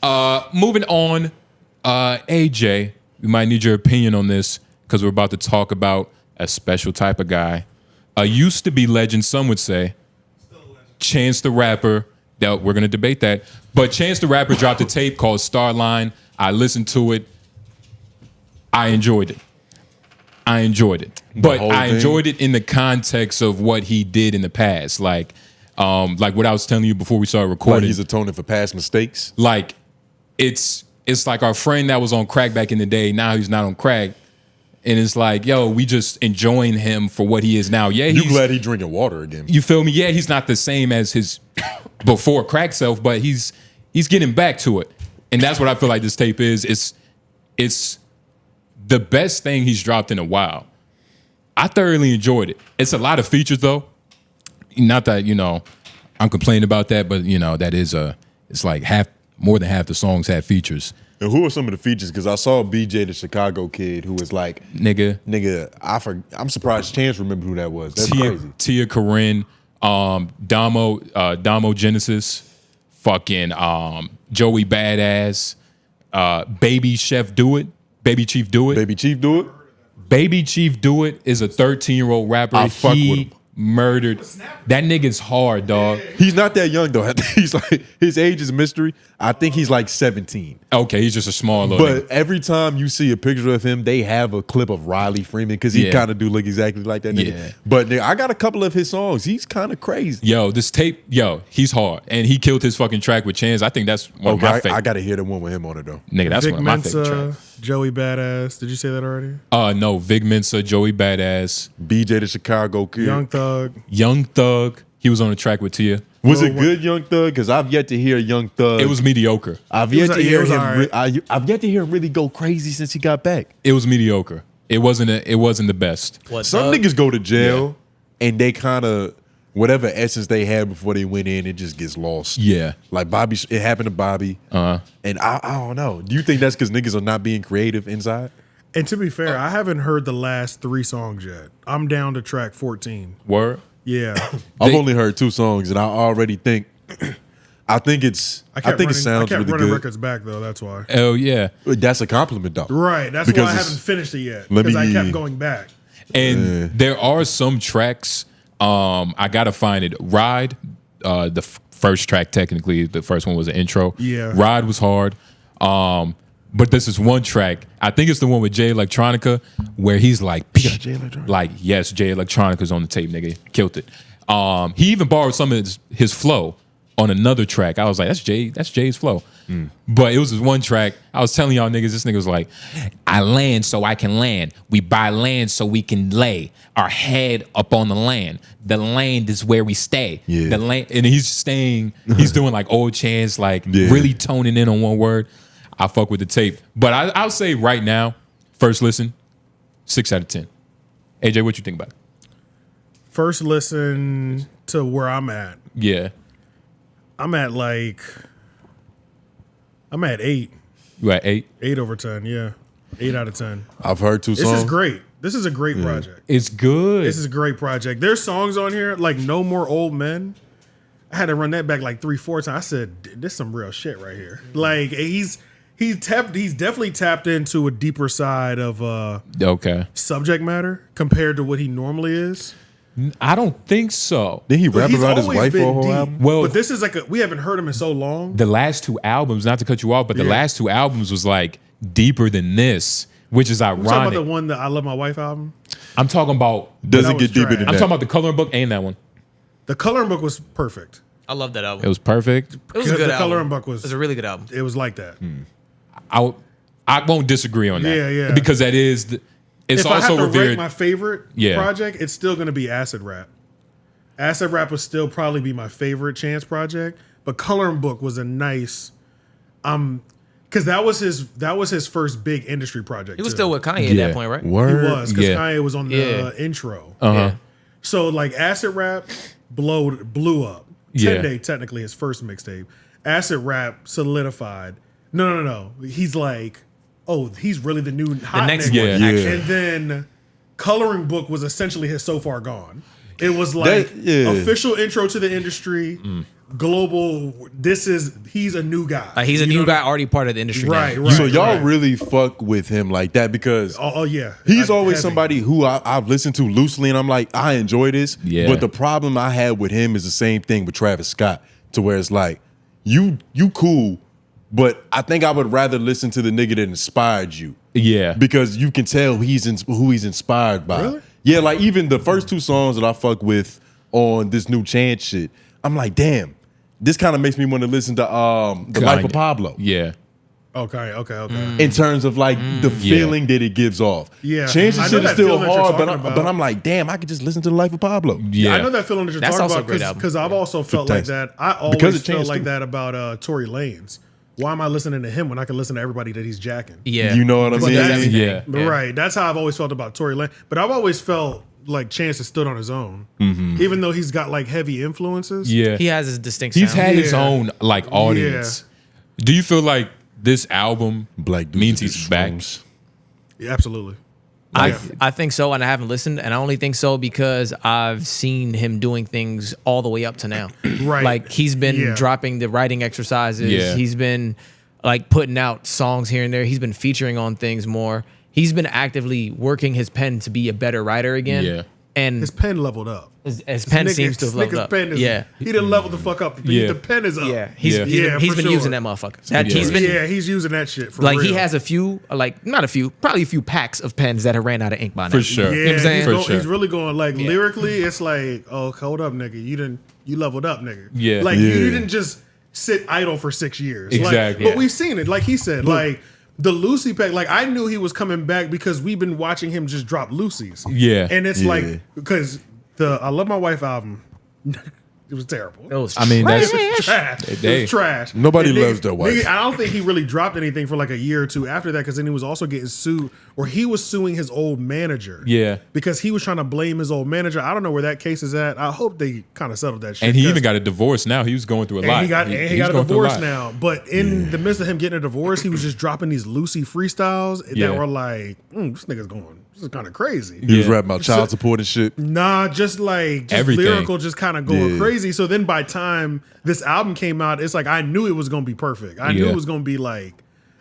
Moving on, AJ, we might need your opinion on this because we're about to talk about a special type of guy. A used to be legend, some would say. Chance the Rapper. That we're gonna debate that. But Chance the Rapper dropped a tape called Starline. I listened to it. I enjoyed it. But I enjoyed it in the context of what he did in the past. Like what I was telling you before we started recording. Like he's atoning for past mistakes. Like it's like our friend that was on crack back in the day. Now he's not on crack. And it's like, yo, we just enjoying him for what he is now. Yeah, you glad he drinking water again. You feel me? Yeah, he's not the same as his before crack self, but he's getting back to it. And that's what I feel like this tape is. It's the best thing he's dropped in a while. I thoroughly enjoyed it. It's a lot of features though. Not that, I'm complaining about that, but that is it's like more than half the songs have features. And who are some of the features? Because I saw BJ the Chicago Kid, who was like, nigga. I'm surprised Chance remembered who that was. That's crazy. 𝙼𝙾𝚂𝚃, 𝙼𝙾𝚂𝚃, fucking Joey Badass, Baby Chief Do It. Baby Chief Do It? Baby Chief Do It is a 13-year-old rapper. I fuck with him. Murdered. That nigga's hard, dog. He's not that young though. I think he's like, his age is a mystery. I think he's like 17. Okay, he's just a small little But every time you see a picture of him, they have a clip of Riley Freeman because he kind of do look exactly like that nigga. Yeah. But nigga, I got a couple of his songs. He's kind of crazy. Yo, this tape, he's hard. And he killed his fucking track with Chance. I think that's one of my favorite. I got to hear the one with him on it though. Nigga, that's one of my favorite tracks. Joey Badass. Did you say that already? No, 𝙼𝙾𝚂𝚃, Joey Badass. BJ the Chicago Kid. Young Thug. He was on the track with Tia. Was it good, Young Thug? Because I've yet to hear Young Thug. It was mediocre. I've yet to hear him. I've yet to hear him really go crazy since he got back. It was mediocre. It wasn't the best. Some niggas go to jail and they kind of whatever essence they had before they went in, it just gets lost. Yeah, like Bobby. It happened to Bobby. And I don't know. Do you think that's because niggas are not being creative inside? And to be fair, I haven't heard the last 3 songs yet. I'm down to track 14. Word. Yeah, I've only heard 2 songs, and I already think. I think it sounds really good. I kept running records back though. That's why. Oh yeah, that's a compliment though. Right. That's why I haven't finished it yet because I kept going back. And there are some tracks. I gotta find it. Ride, the first track technically, the first one was an intro. Yeah. Ride was hard. But this is one track. I think it's the one with 𝙑�エlectronica where he's like, yes, 𝙑�electronica's on the tape, nigga. Killed it. He even borrowed some of his flow on another track. I was like, that's Jay's flow. But it was this one track. I was telling y'all niggas, this nigga was like, I land so I can land. We buy land so we can lay our head up on the land. The land is where we stay. Yeah. The land, and he's doing like old Chance, like really toning in on one word. I fuck with the tape. But I'll say right now, first listen, 6 out of 10. AJ, what you think about it? First listen to where I'm at. Yeah. I'm at 8. You at 8? 8 over 10, yeah. 8 out of 10. I've heard 2 songs. This is great. This is a great project. It's good. This is a great project. There's songs on here like No More Old Men. I had to run that back like 3-4 times. I said, this is some real shit right here. Like he's definitely tapped into a deeper side of subject matter compared to what he normally is. I don't think so. Did he rap about his wife for a whole album? Well, but this is like we haven't heard him in so long. The last 2 albums, not to cut you off, but the last 2 albums was like deeper than this, which is ironic. You're talking about the one that I Love My Wife album? I'm talking about doesn't get deeper than that. I'm talking about the Coloring Book and that one. The Coloring Book was perfect. I love that album. It was perfect. It was a good album. The Coloring Book was a really good album. It was like that. I won't disagree on that. Yeah. Because that is it's if also I have to revered. rate my favorite project, it's still going to be Acid Rap. Acid Rap would still probably be my favorite Chance project, but Coloring Book was a nice, because that was his first big industry project. He was still with Kanye at that point, right? Word. He was because Kanye was on the intro. So like Acid Rap blew up. 10 Day technically his first mixtape. Acid Rap solidified. No. He's like, oh, he's really the new hot next nigga. one. Yeah. And then Coloring Book was essentially his So Far Gone. It was like official intro to the industry, global. He's a new guy. Like, he's a new guy, already part of the industry. Right, now. right. So y'all really fuck with him like that because Oh yeah, he's always somebody who I've listened to loosely, and I'm like, I enjoy this. Yeah. But the problem I had with him is the same thing with Travis Scott, to where it's like, you cool, but I think I would rather listen to the nigga that inspired you. Yeah. Because you can tell who he's inspired by. Really? Yeah, like even the first 2 songs that I fuck with on this new Chance shit, I'm like, damn, this kind of makes me want to listen to The Life of Pablo. Yeah. Okay. In terms of like the feeling that it gives off. Yeah. Chance's I know shit is that still feeling that you're hard, talking about. but I'm like, damn, I could just listen to The Life of Pablo. Yeah. I know that feeling that you're That's talking also about a great album. because I've also felt like Thanks. that. I Because always it felt changed like too. that about Tory Lanez. Why am I listening to him when I can listen to everybody that he's jacking? Yeah. You know what I But mean? that's everything. Yeah. But right. That's how I've always felt about Tory Lanez. But I've always felt like Chance has stood on his own, even though he's got like heavy influences. Yeah. He has his distinct He's sound. had his Yeah. own like audience. Do you feel like this album Black dudes means with he's back? shrooms. Yeah, absolutely. I think so, and I haven't listened, and I only think so because I've seen him doing things all the way up to now. Right. Like he's been Yeah. dropping the writing exercises. Yeah. He's been like putting out songs here and there. He's been featuring on things more. He's been actively working his pen to be a better writer again. Yeah. And His pen leveled up. his pen seems to have leveled up. Pen is, Yeah. He didn't level the fuck up. Yeah. The pen is up. Yeah, he's Yeah. he's for been sure. using that motherfucker. That, Yeah. He's been He's using that shit for like real. he has a few, like not a few, probably a few packs of pens that have ran out of ink by now. For sure. Yeah, You know what I'm saying? he's, For sure. he's really going like lyrically. It's like, oh, hold up, nigga. You leveled up, nigga. Yeah. like Yeah. you didn't just sit idle for 6 years. Exactly. But Yeah. we've seen it. Like he said, like the Lucy pack. Like I knew he was coming back because we've been watching him just drop Lucy's. Yeah. and it's Yeah. like because the I Love My Wife album. It was terrible. It was I mean, that's It was trash. They- It was trash. Nobody And then- loves their wife. nigga, I don't think he really dropped anything for like a year or two after that because then he was also getting sued or he was suing his old manager. Yeah. Because he was trying to blame his old manager. I don't know where that case is at. I hope they kind of settled that shit. and he 'cause- even got a divorce now. He was going through a lot. and he got He's a going through divorce lot. now. But in the midst of him getting a divorce, he was just dropping these Lucy freestyles Yeah. that were like, this nigga's going. This is kind of crazy. He was Yeah. rapping about child support and shit. Nah, just Everything. lyrical, just kind of going Yeah. crazy. So then by time this album came out, it's like I knew it was gonna be perfect. I knew Yeah. it was gonna be like,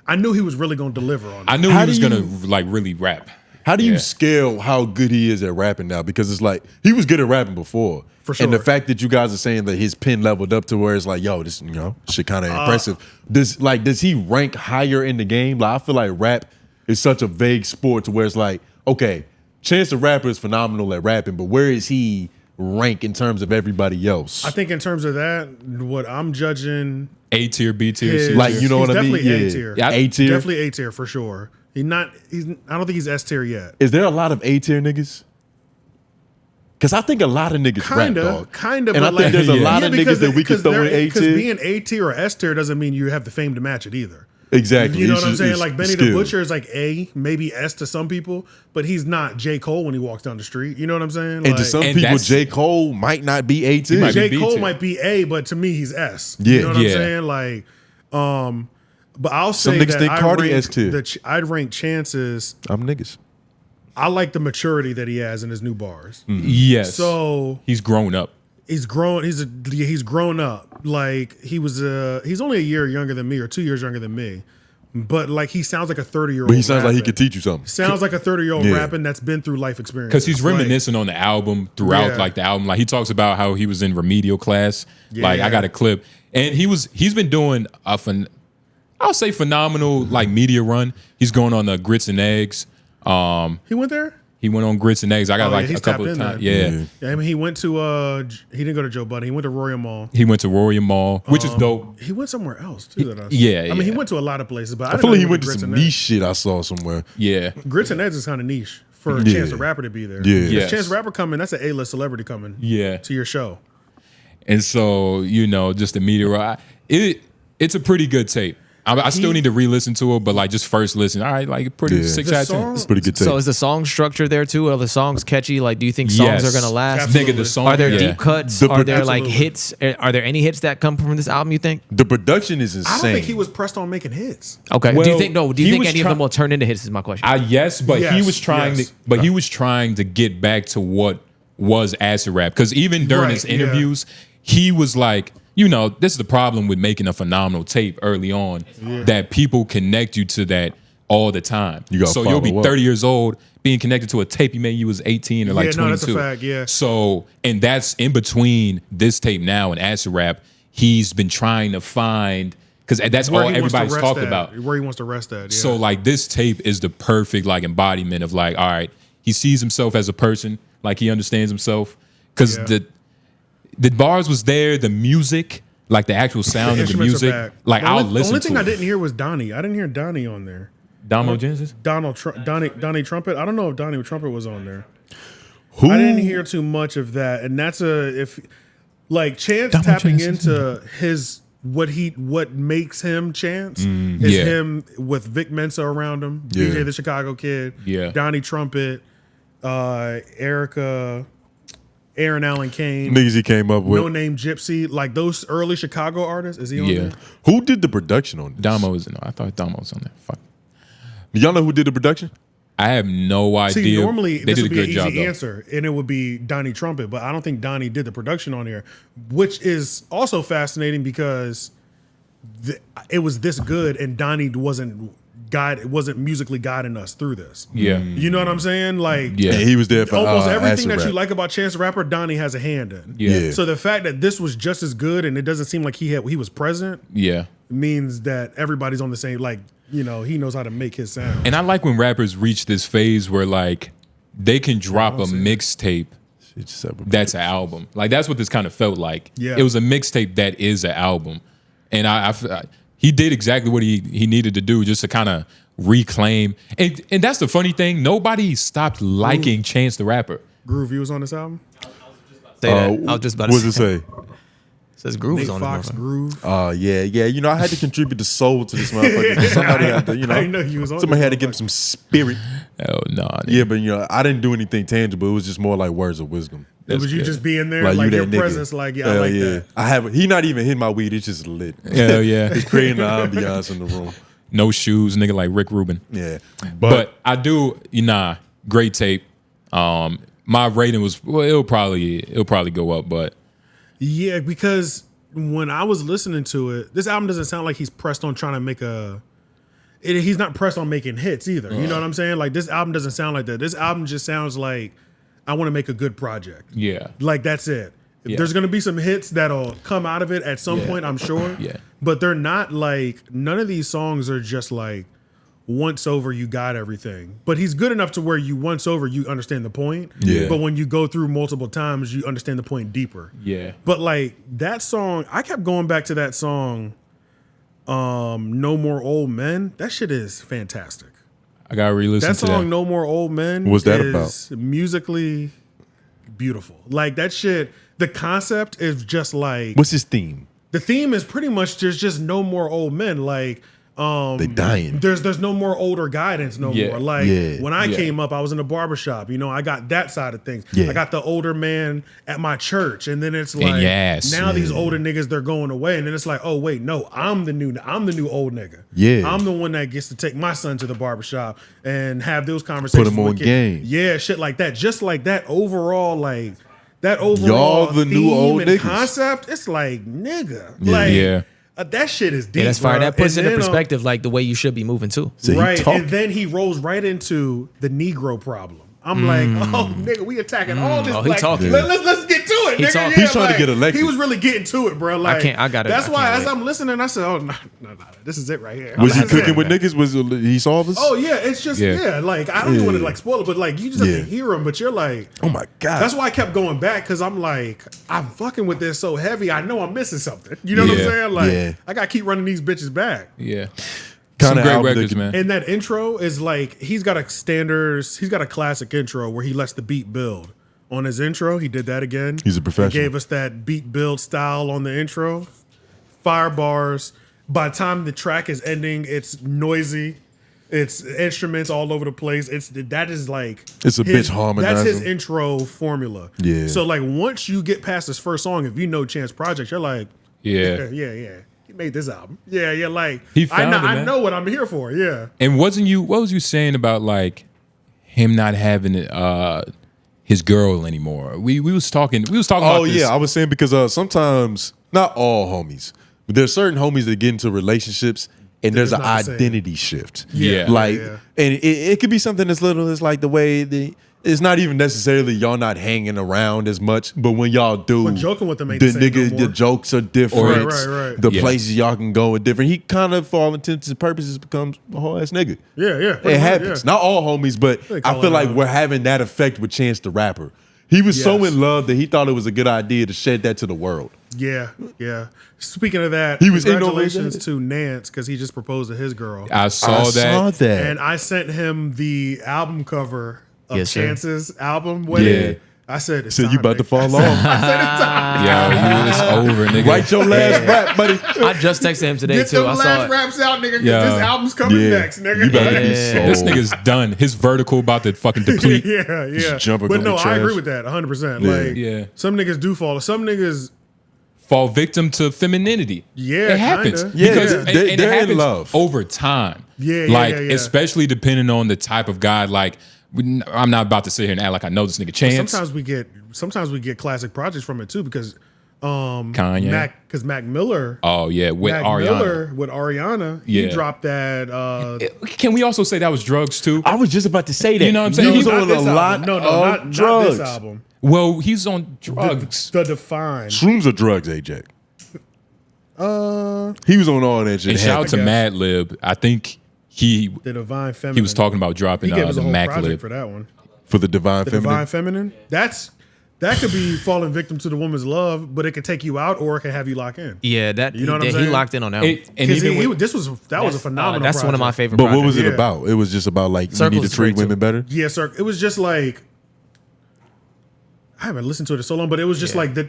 I knew he was really gonna deliver on it. I knew How he was do gonna you- like really rap. How do you Yeah. scale how good he is at rapping now? Because it's like he was good at rapping before. For sure. And the fact that you guys are saying that his pen leveled up to where it's like, yo, this, shit kind of impressive. Does he rank higher in the game? Like I feel like rap is such a vague sport to where it's like, okay, Chance the Rapper is phenomenal at rapping, but where is he rank in terms of everybody else? I think in terms of that, what I'm judging A tier, B tier, is C Like, tier. you know he's what I mean? definitely Yeah. A tier. Yeah, A tier. Definitely A tier for sure. I don't think he's S tier yet. Is there a lot of A tier niggas? Because I think a lot of niggas rap, dog. Kinda, And I but think there's a lot of because niggas that we can because throw in they're- A Because tier. being A tier or S tier doesn't mean you have the fame to match it either. Exactly. You know It's what I'm just- saying? it's Like Benny skill. the Butcher is like A, maybe S to some people, but he's not J. Cole when he walks down the street. You know what I'm saying? And to some And people, that's- J. Cole might not be A tier. might be J. B Cole tier. might be A, but to me he's S. Yeah. You know what I'm Yeah. saying? Like, but I'll Some say niggas that think Cardi S rank tier. I'd rank Chances. I'm niggas. I like the maturity that he has in his new bars. Yes. So he's grown up. he's grown. He's grown up. Like he's only a year younger than me or 2 years younger than me, but like he sounds like a 30-year-old. But he sounds like he could teach you something. Sounds like a 30-year-old Yeah. rapping that's been through life experience. Because he's reminiscing on the album throughout, Yeah. like the album. Like he talks about how he was in remedial class. Like Yeah. I got a clip, and he's been doing I'll say phenomenal like media run. He's going on the Grits and Eggs. He went there. He went on Grits and Eggs. I got Oh, yeah, like he's a couple tapped of in times. then. Yeah. Yeah, I mean, he went to he didn't go to Joe Budden. He went to Royal Mall. He went to Royal Mall, which is dope. He went somewhere else too. That I Yeah, I mean, he yeah. went to a lot of places, but I I didn't feel know like he went to Grits some and niche Eggs. shit I saw somewhere. Yeah. Grits and Eggs is kind of niche for Yeah. Chance the Rapper to be there. Yeah. If Yes. Chance the Rapper coming, that's an A-list celebrity coming. Yeah. To your show. And so, just the media run. It's a pretty good tape. I still need to re-listen to it, but like just first listen. All right, like pretty Yeah. 6 The out of 10. song- It's pretty good tape. So is the song structure there too? Are the songs catchy? Like, do you think songs Yes. are gonna last? Absolutely. Nigga, the song. Are there yeah. deep cuts? The Are there like Absolutely. hits? Are there any hits that come from this album? You think? The production is insane. I don't think he was pressed on making hits. Okay. Do Well, you think Do he you think was any of them will turn into hits? Is my question. Yes, but he Yes, was trying yes. to. But he was trying to get back to what was acid rap. Because even during Right, his yeah. interviews, he was like, you know, this is the problem with making a phenomenal tape early on, that people connect you to that all the time. So you'll be 30 years old being connected to a tape you made you was 18 or like 22. No, that's a fact, yeah. So, and that's in between this tape now and Acid Rap. He's been trying to find, because that's all everybody's talked about. Where he wants to rest at. Yeah. So like this tape is the perfect like embodiment of like, all right, he sees himself as a person, like he understands himself. Because the bars was there, the music, like the actual sound of the music. Like I'll listen to it. The only thing I didn't hear was Donnie. I didn't hear Donnie on there. Domo Genesis? Donnie Trumpet. I don't know if Donnie Trumpet was on there. I didn't hear too much of that. And that's like Chance Domo tapping Genesis. Into his what makes him Chance is him with Vic Mensa around him, DJ the Chicago Kid, Donnie Trumpet, Erica, Aaron Allen Kane, niggas he came up with, No Name Gypsy, like those early Chicago artists. Is he on there? Who did the production on this? Domo was I thought Domo was on there. Fuck. Y'all know who did the production? I have no idea. See, normally they this did would a be good an easy job, answer, and it would be Donnie Trumpet, but I don't think Donnie did the production on here, which is also fascinating because it was this good, and Donnie wasn't musically guiding us through this. Yeah, you know what I'm saying? Like, he was there for almost everything Acid that you Rap. like about Chance the Rapper, Donnie has a hand in. Yeah. So the fact that this was just as good, and it doesn't seem like he was present, means that everybody's on the same, like, you know, he knows how to make his sound. And I like when rappers reach this phase where like they can drop a mixtape that's an album. Like that's what this kind of felt like. Yeah. It was a mixtape that is an album. And he did exactly what he needed to do just to kind of reclaim. And that's the funny thing. Nobody stopped liking Chance the Rapper. Groove, you was on this album? I was just about to What does it say? Says Groove Nate is on Fox, it. Groove. Yeah. You know, I had to contribute the soul to this motherfucker. Somebody had to, you know, I didn't know you was on somebody this had to give him some spirit. Oh no. Yeah, but you know, I didn't do anything tangible. It was just more like words of wisdom. It was you just being there, like your presence, like, I like that. I have. He not even hitting my weed. It's just lit. Hell yeah. It's creating the ambiance in the room. No shoes, nigga like Rick Rubin. Yeah, but I do. Great tape. My rating was it'll probably go up, but yeah, because when I was listening to it, this album doesn't sound like he's pressed on trying to make he's not pressed on making hits either. You know what I'm saying? Like this album doesn't sound like that. This album just sounds like I want to make a good project. Yeah, like that's it. Yeah. There's gonna be some hits that'll come out of it at some point, I'm sure. Yeah, but they're not like, none of these songs are just like once over you got everything, but he's good enough to where you once over you understand the point. Yeah. But when you go through multiple times, you understand the point deeper. Yeah. But like that song, I kept going back to that song, No More Old Men. That shit is fantastic. I gotta re-listen to that song. No More Old Men. What's that about? Musically beautiful. Like that shit. The concept is just like. What's his theme? The theme is pretty much there's just no more old men. Like they dying. There's no more older guidance no more. Like when I came up, I was in a barbershop. You know, I got that side of things. I got the older man at my church, and then it's like now these older niggas, they're going away, and then it's like, oh wait, no, I'm the new old nigga. Yeah, I'm the one that gets to take my son to the barbershop and have those conversations. Put him on game. Yeah, shit like that. Just like that overall, like that overall y'all the new old and niggas concept. It's like nigga, that shit is deep. Yeah, that's fire. That puts and into perspective like the way you should be moving too. So right, and then he rolls right into the Negro problem. I'm like, oh nigga, we attacking all this. He talking. Let's get to it, nigga. He's trying to get elected. He was really getting to it, bro. Like, I got it. That's why as I'm listening, I said, oh no, this is it right here. Was he cooking with niggas? Was he saw this? Oh yeah, it's just like I don't even want to like spoil it, but like you just have to hear him. But you're like, oh my god. That's why I kept going back, because I'm like, I'm fucking with this so heavy. I know I'm missing something. You know what I'm saying? Like I gotta keep running these bitches back. Yeah. Some great records, man. And that intro is like, he's got a classic intro where he lets the beat build. On his intro, he did that again. He's a professional. He gave us that beat build style on the intro. Fire bars. By the time the track is ending, it's noisy. It's instruments all over the place. It's a bitch harmonizing. That's his intro formula. Yeah. So like once you get past this first song, if you know Chance Project, you're like, yeah. He made this album. Yeah, like I know what I'm here for. Yeah. And what was you saying about like him not having his girl anymore? We was talking about this. I was saying because sometimes not all homies, but there's certain homies that get into relationships and there's an not the same. identity shift. Yeah. Like, Yeah. and it could be something as little as like the way it's not even necessarily y'all not hanging around as much, but when y'all do, But joking with them ain't the the same no niggas, more. the jokes are different. Right. The Yeah. places y'all can go are different. He kind of, for all intents and purposes, becomes a whole ass nigga. Yeah. It happens. Not all homies, but They I call feel it like out. we're having that effect with Chance the Rapper. He was so Yes. in love that he thought it was a good idea to shed that to the world. Yeah. Speaking of that, He was in on congratulations it. to Nance because he just proposed to his girl. I saw that. And I sent him the album cover of Yes, sir. Chance's album wedding. Yeah. I said, it's So time, you about to nigga. fall off. I said, it's time. Yo, it's over, nigga. Write your last rap, buddy. I just texted him today Get too. them I saw last it. raps out, nigga, because Yeah. this album's coming Yeah. next, nigga. You better be Yeah. This sold. nigga's done. His vertical about to fucking deplete. yeah. jumping But on no, the I trash. agree with that 100%. Yeah. Like, Yeah. some niggas do fall. Some niggas, Fall victim to femininity. Yeah, it happens. kinda. Yeah, Because they're- and it they're in happens love. over time. Yeah, like yeah. especially depending on the type of guy. Like I'm not about to sit here and act like I know this nigga Chance. sometimes we get classic projects from it too because Kanye. Mac Miller, Oh yeah, with Mac Ariana. Miller with Ariana, he Yeah. dropped that. Can we also say that was drugs too? I was just about to say that. You know what I'm saying? He was not on this a album. lot No, of not drugs. this album. Well, he's on drugs. The Define. Shrooms are drugs, AJ. He was on all that shit. And shout out to guess. Mad Lib. I think he The Divine Feminine. he was talking about dropping He gave us the a whole Mac project Lib. for that one. for the Divine The Feminine. Divine Feminine. That could be falling victim to the woman's love, but it could take you out or it could have you lock in. Yeah, that You know what I'm he saying? locked in on that. One. And Because even with, that was a phenomenal. That's one of my project. favorite. But what projects. was it Yeah. about? It was just about like we Circles need to is treat great, too. women better. Yeah, sir. It was just like I haven't listened to it in so long, but it was just Yeah. like the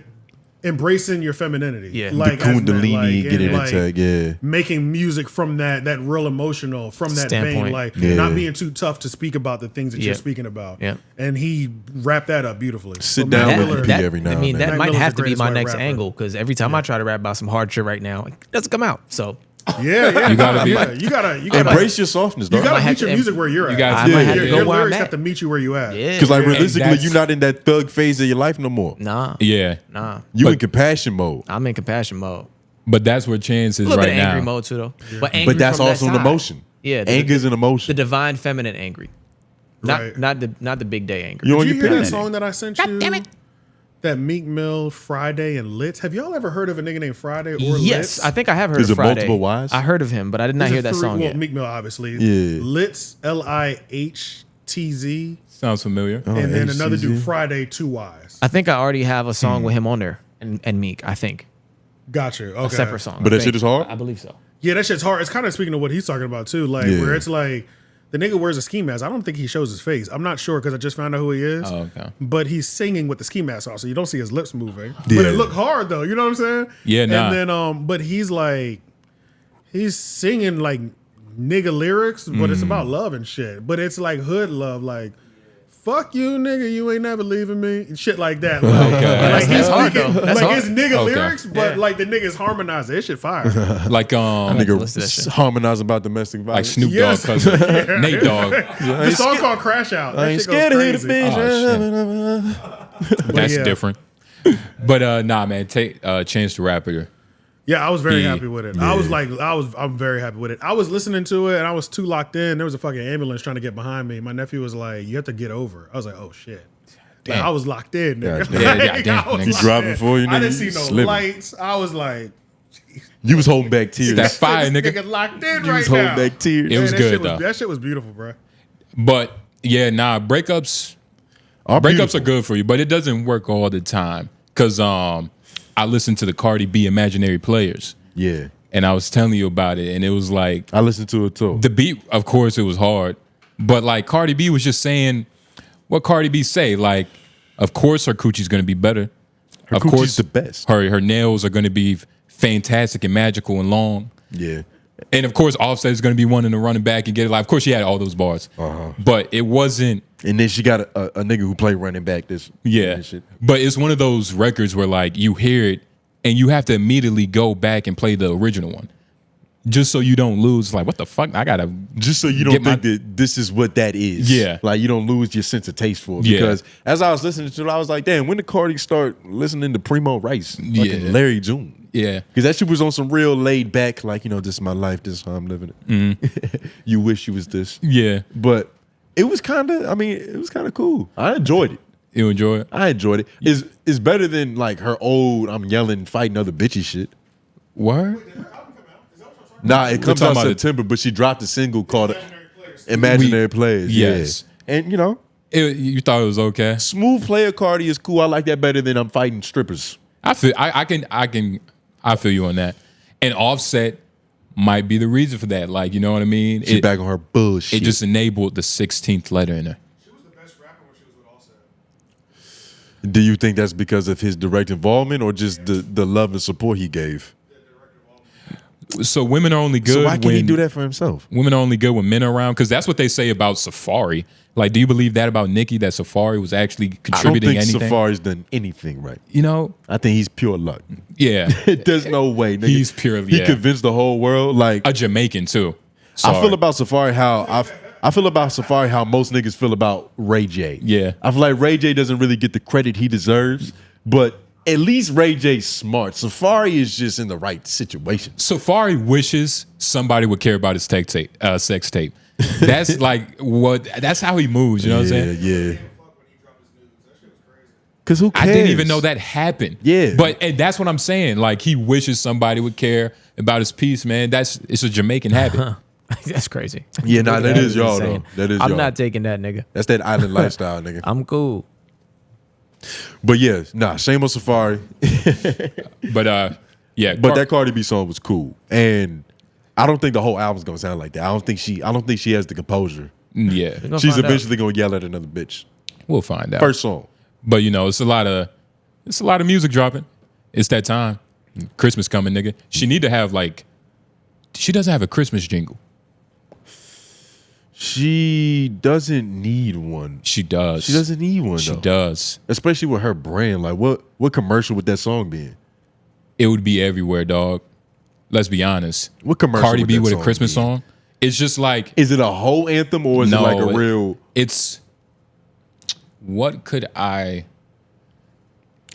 embracing your femininity. Yeah. like The as men, Kundalini, like, get and, it into yeah. making music from that real emotional from that vein, Standpoint. like Yeah. not being too tough to speak about the things that Yeah. you're speaking about. Yeah. And he wrapped that up beautifully. Sit So down Mac with Miller- the every now I and mean, then. that Mac might Miller's have the to be my greatest white next rapper. angle because every time I try to rap about some hard shit right now, it doesn't come out. So Yeah, You gotta be- you gotta Embrace your softness, you dog. gotta might have meet your to- music where you're at. You guys- I might have to your go where I'm lyrics at. have to meet you where you at. Yeah. Because like Yeah. realistically, that's- you're not in that thug phase of your life no more. Nah, yeah, You But- in compassion mode. I'm in compassion mode. but that's where Chance is A little right bit of angry now. mode too, though. But angry But that's from that also an side. emotion. Yeah, Anger is an the emotion. divine feminine angry, not Right. not the big day angry. You on Did you your hear that period. song that I sent you? damn it. That Meek Mill, Friday, and Litz. Have y'all ever heard of a nigga named Friday or Yes, Litz? I think I have heard Is of it Friday. multiple wives? I heard of him, but I did not There's hear a that three- song well, yet. Meek Mill, obviously. Yeah. Litz, Lihtz, Sounds familiar. Oh, and then another HTZ. dude, Friday, 2 Ys. I think I already have a song with him on there and Meek. I think Gotcha. Okay. a separate song. But I that shit think. is hard? I believe so. Yeah, that shit's hard. It's kind of speaking of what he's talking about too. Like Yeah. where it's like the nigga wears a ski mask. I don't think he shows his face. I'm not sure because I just found out who he is. Oh, okay. But he's singing with the ski mask on, so you don't see his lips moving. Yeah. But it looked hard though. You know what I'm saying? Yeah, nah. And then but he's singing like nigga lyrics, but it's about love and shit. But it's like hood love, like fuck you, nigga, you ain't never leaving me, and shit like that. Like, Okay. like he's That's hard, speaking, though. That's like hard. it's nigga Okay. lyrics, but Yeah. like the niggas harmonize it. That shit fire. Like Nigga listen to that shit. harmonizing about domestic like violence. Snoop Yes. Dogg cousin Nate Dogg. The song called Crash Out. That I ain't shit goes scared to hit a crazy. bitch. That's yeah. different. But nah, man, take Chance the Rapper. Yeah, I was very Yeah. happy with it. I'm very happy with it. I was listening to it and I was too locked in. There was a fucking ambulance trying to get behind me. My nephew was like, "You have to get over." I was like, "Oh shit." Like, Damn. I was locked in, nigga. Yeah, yeah, Like, damn, I was nigga. locked Driving in. for you, I nigga, didn't see you no slipping. lights. I was like, You was holding back tears. That's fire, this nigga. locked in You right was holding now. back tears. It was that good, shit though. That shit was beautiful, bro. But yeah, nah, breakups are good for you, but it doesn't work all the time. Cause I listened to the Cardi B Imaginary Players, Yeah. and I was telling you about it, and it was like I listened to it too. the beat, of course, it was hard, but like Cardi B was just saying what Cardi B say. Like, of course, her coochie's gonna be better. Of coochie's course, the best. Her nails are gonna be fantastic and magical and long. Yeah. And of course, Offset is gonna be wanting to run it back and get it. Like, of course, she had all those bars, but it wasn't. And then she got a nigga who play running back this shit. But it's one of those records where like you hear it and you have to immediately go back and play the original one. Just so you don't lose, like, what the fuck? I gotta Just so you don't get my- think that this is what that is. Yeah. Like you don't lose your sense of taste for it. Yeah. Because as I was listening to it, I was like, damn, when did Cardi start listening to Primo Rice? Fucking Yeah. Larry June. Yeah. Because that shit was on some real laid back, like, this is my life, this is how I'm living it. You wish you was this. Yeah. But it was kind of cool. I enjoyed it. You enjoy it? I enjoyed it. It's better than like her old I'm yelling, fighting other bitchy shit. Word? Nah, it comes talking out about September, but she dropped a single called Imaginary Players. Yes. Yeah. And You thought it was okay? Smooth Player Cardi is cool. I like that better than I'm fighting strippers. I feel you on that. And Offset might be the reason for that. Like, you know what I mean? She's back on her bullshit. It just enabled the 16th letter in her. She was the best rapper when she was with Offset. Do you think that's because of his direct involvement or just the love and support he gave? So women are only good. So why can't he do that for himself? Women are only good when men are around, because that's what they say about Safari. Like, do you believe that about Nicki, that Safari was actually contributing I don't think anything? Safari's done anything right. I think he's pure luck. Yeah. There's no way. Nigga. He's purely, He convinced the whole world. Like a Jamaican too. I feel about Safari how I feel about Safari how most niggas feel about Ray J. Yeah. I feel like Ray J doesn't really get the credit he deserves, but at least Ray J's smart. Safari is just in the right situation. Safari wishes somebody would care about his sex tape. That's that's how he moves, you know what I'm saying? Yeah. Cause who cares? I didn't even know that happened. Yeah. And that's what I'm saying. Like, he wishes somebody would care about his piece, man. It's a Jamaican habit. That's crazy. Yeah, nah, that is y'all insane. though. That is I'm y'all. not taking that, nigga. That's that island lifestyle, nigga. I'm cool. But yeah, shame on Safari. But yeah. But that Cardi B song was cool. And I don't think the whole album's gonna sound like that. I don't think she has the composure. Yeah. She's eventually gonna yell at another bitch. We'll find out. First song. But it's a lot of music dropping. It's that time. Christmas coming, nigga. She need to have she doesn't have a Christmas jingle. She doesn't need one. She does. She doesn't need one, She though. does. Especially with her brand. Like, what commercial would that song be in? It would be everywhere, dog. Let's be honest. What commercial Cardi would B that with a song Christmas be? song? It's just like... Is it a whole anthem or is it like a real... It's... What could I...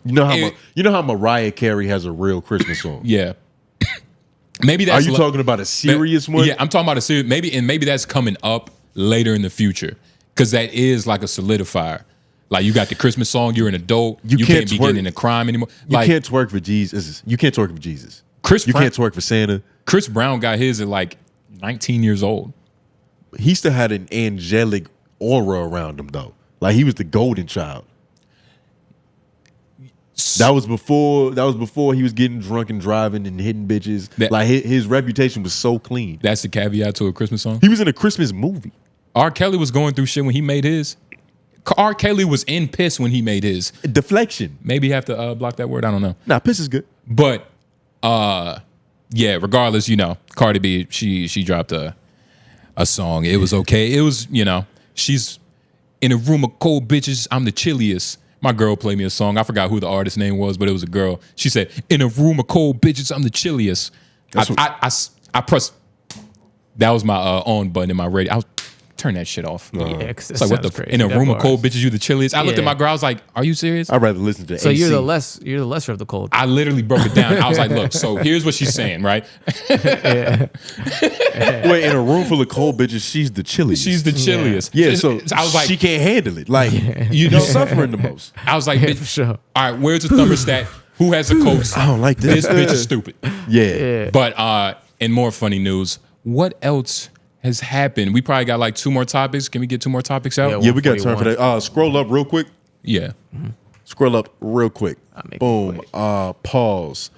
You know how Mariah Carey has a real Christmas song? Yeah. Maybe that's... Are you talking about a serious one? Yeah, I'm talking about a serious... Maybe that's coming up later in the future. Because that is like a solidifier. Like, you got the Christmas song, you're an adult, you can't be getting into crime anymore. You can't twerk for Jesus. You can't twerk for Jesus. You can't twerk for Santa. Chris Brown got his at like 19 years old. He still had an angelic aura around him, though. Like, he was the golden child. That was before he was getting drunk and driving and hitting bitches. His reputation was so clean. That's the caveat to a Christmas song? He was in a Christmas movie. R. Kelly was going through shit when he made his. R. Kelly was in piss when he made his. Deflection. Maybe you have to block that word. I don't know. Nah, piss is good. But yeah, regardless, Cardi B, she dropped a song. It was okay. It was, she's in a room of cold bitches. I'm the chilliest. My girl played me a song. I forgot who the artist name was, but it was a girl. She said, "In a room of cold bitches, I'm the chilliest." I pressed. That was my on button in my radio. I was turn that shit off. Yeah, it's like, what the crazy. In a room of cold bitches, you the chilliest. I looked at my girl. I was like, "Are you serious?" I'd rather listen to. So AC. you're the lesser of the cold. I literally broke it down. I was like, "Look, so here's what she's saying, right?" Wait, in a room full of cold bitches, she's the chilliest. She's the chilliest. Yeah, so I was like, she can't handle it. Like, suffering the most. I was like, for sure. All right, where's the thermostat? Who has the coast? I don't like this. This bitch is stupid. Yeah. But in more funny news, what else has happened? We probably got like 2 more topics. Can we get 2 more topics out? Yeah, we got time for that. Scroll up real quick. Yeah. Scroll up real quick. make it Boom. quick. Pause.